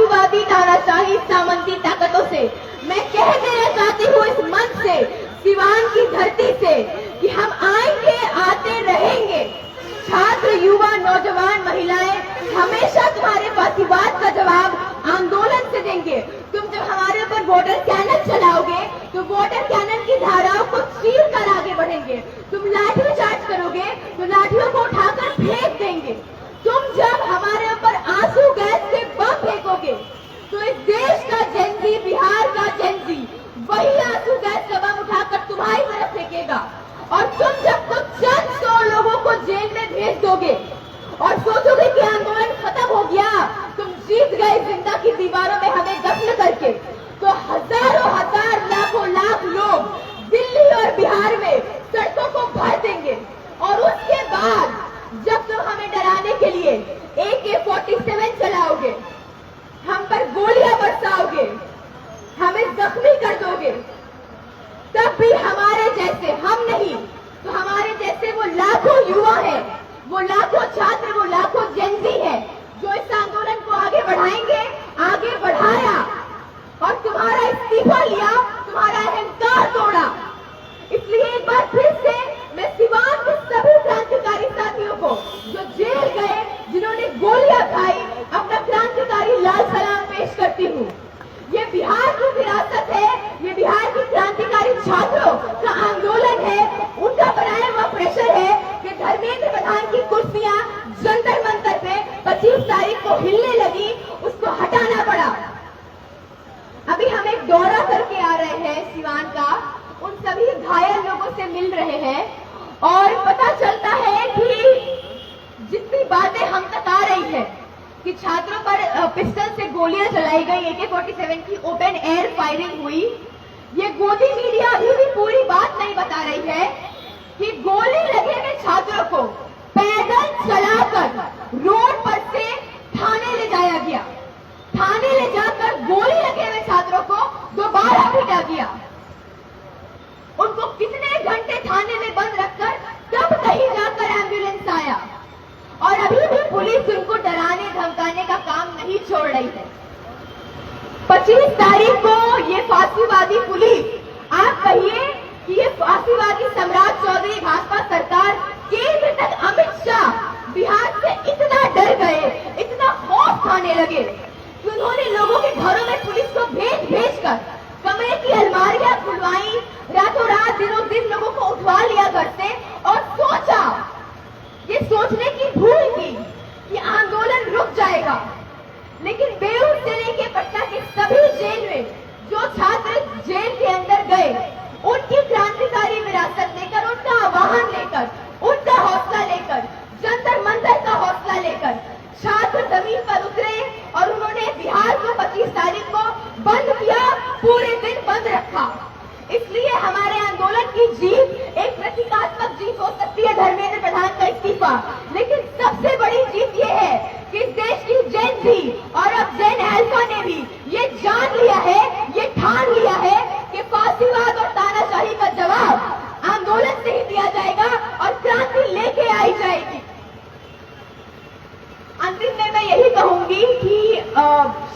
फासीवादी तानाशाही सामंती ताकतों से मैं कह देना चाहती हूँ इस मंच से, सिवान की धरती से, कि हम आएंगे, आते रहेंगे। छात्र, युवा, नौजवान, महिलाएं हमेशा तुम्हारे फासीवाद का जवाब आंदोलन से देंगे। तुम जब हमारे ऊपर वाटर कैनन चलाओगे तो वाटर कैनन की धाराओं को चीर कर आगे बढ़ेंगे। तुम लाठी चार्ज करोगे तो लाठियों को उठाकर फेंक देंगे। तुम जब हमारे ऊपर आंसू गैस से बम फेंकोगे तो इस देश का जेनजी, बिहार का जेनजी वही आंसू गैस का बम उठाकर तुम्हारी तरफ फेंकेगा। और तुम जब कुछ चंद 100 लोगों को जेल में भेज दोगे और सोचोगे कि आंदोलन खत्म हो गया, तुम जीत गए जिंदा की दीवारों में हमें दफन करके, तो हजारों हजार लाखों लाख लोग दिल्ली और बिहार में सड़कों को भर देंगे। और उसके बाद जब तुम हमें डराने के लिए AK-47 चलाओगे, हम पर गोलियां बरसाओगे, हमें जख्मी कर दोगे, तब भी हमारे जैसे, हम नहीं तो हमारे जैसे वो लाखों युवा हैं, वो लाखों छात्र, वो लाखों जेनजी हैं जो इस आंदोलन को आगे बढ़ाएंगे, आगे बढ़ाया और तुम्हारा इस्तीफा लिया, तुम्हारा अहंकार तोड़ा। इसलिए एक बार फिर से मैं सिवान के सभी क्रांतिकारी साथियों को जो जेल गए, जिन्होंने गोलियां खाई, अपना क्रांतिकारी लाल सलाम पेश करती हूँ। ये बिहार की विरासत है, ये बिहार की क्रांतिकारी छात्रों का आंदोलन है, उनका बनाया हुआ प्रेशर है कि धर्मेंद्र प्रधान की कुर्सियां जंतर मंतर पे 25 तारीख को हिलने लगी, उसको हटाना पड़ा। अभी हम एक दौरा करके आ रहे हैं सिवान का, उन सभी घायल लोगों से मिल रहे हैं और पता चलता है कि जितनी बातें हम तक आ रही है कि छात्रों पर पिस्टल से गोलियां चलाई गई, AK-47 की ओपन एयर फायरिंग हुई, ये गोदी मीडिया अभी भी पूरी बात नहीं बता रही है कि गोली लगे हुए छात्रों को पैदल चलाकर रोड पर से थाने ले जाया गया। थाने ले जाकर गोली लगे हुए छात्रों को दोबारा पीटा गया। उनको कितने घंटे थाने में बंद रखकर तब कहीं जाकर एम्बुलेंस आया और अभी भी पुलिस उनको डराने धमकाने का काम नहीं छोड़ रही है। 25 तारीख को ये फासीवादी पुलिस, आप कहिए कि ये फासीवादी सम्राट चौधरी भाजपा सरकार, केंद्र तक अमित शाह बिहार से इतना डर गए, इतना खौफ खाने लगे कि उन्होंने लोगों के घरों में पुलिस को भेज कर कमरे की अलमारियां खुलवाई, रातों रात दिनों दिन लोगों को उठवा लिया घर से और सोचा, ये सोचने की भूल की कि आंदोलन रुक जाएगा। लेकिन बेऊर से लेके पटना के सभी जेल में जो छात्र जेल के अंदर गए, उनकी क्रांतिकारी विरासत लेकर, उनका आह्वान लेकर, उनका हौसला लेकर, जंतर मंतर का हौसला लेकर छात्र जमीन पर उतरे और उन्होंने बिहार को 25 तारीख को बंद किया, पूरे दिन बंद रखा। इसलिए हमारे आंदोलन की जीत एक प्रतीकात्मक जीत हो सकती है, धर्मेंद्र प्रधान का इस्तीफा, लेकिन सबसे बड़ी जीत ये है कि इस देश की जेन जी और अब जेन अल्फा ने भी ये जान लिया है, ये ठान लिया है कि फासीवाद और तानाशाही का जवाब आंदोलन से ही दिया जाएगा और क्रांति लेके आई जाएगी। अंतिम में मैं यही कहूंगी कि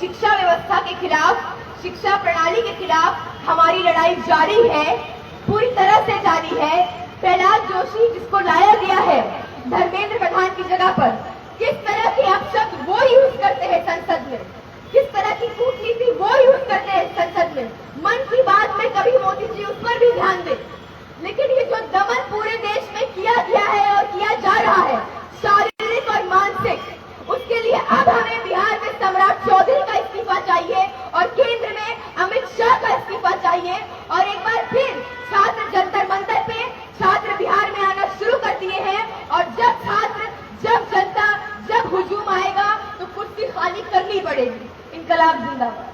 शिक्षा व्यवस्था के खिलाफ, शिक्षा प्रणाली के खिलाफ हमारी लड़ाई जारी है, पूरी तरह से जारी है। प्रहलाद जोशी जिसको लाया गया है धर्मेंद्र प्रधान की जगह पर, किस तरह के अपशब्द वो यूज करते हैं संसद में, किस तरह की कूटनीति वो यूज करते हैं संसद में। मन की बात में कभी मोदी जी उस पर भी ध्यान दें। लेकिन ये जो दमन पूरे देश में किया गया है और किया जा रहा है, शारीरिक और मानसिक, उसके लिए अब हमें बिहार में सम्राट चौधरी का इस्तीफा चाहिए और केंद्र में अमित शाह का इस्तीफा चाहिए। और एक बार फिर छात्र जंतर मंतर पे, छात्र बिहार में आना शुरू कर दिए हैं और जब छात्र, जब जनता, जब हुजूम आएगा तो कुर्सी खाली करनी पड़ेगी। इनकलाब जिंदाबाद।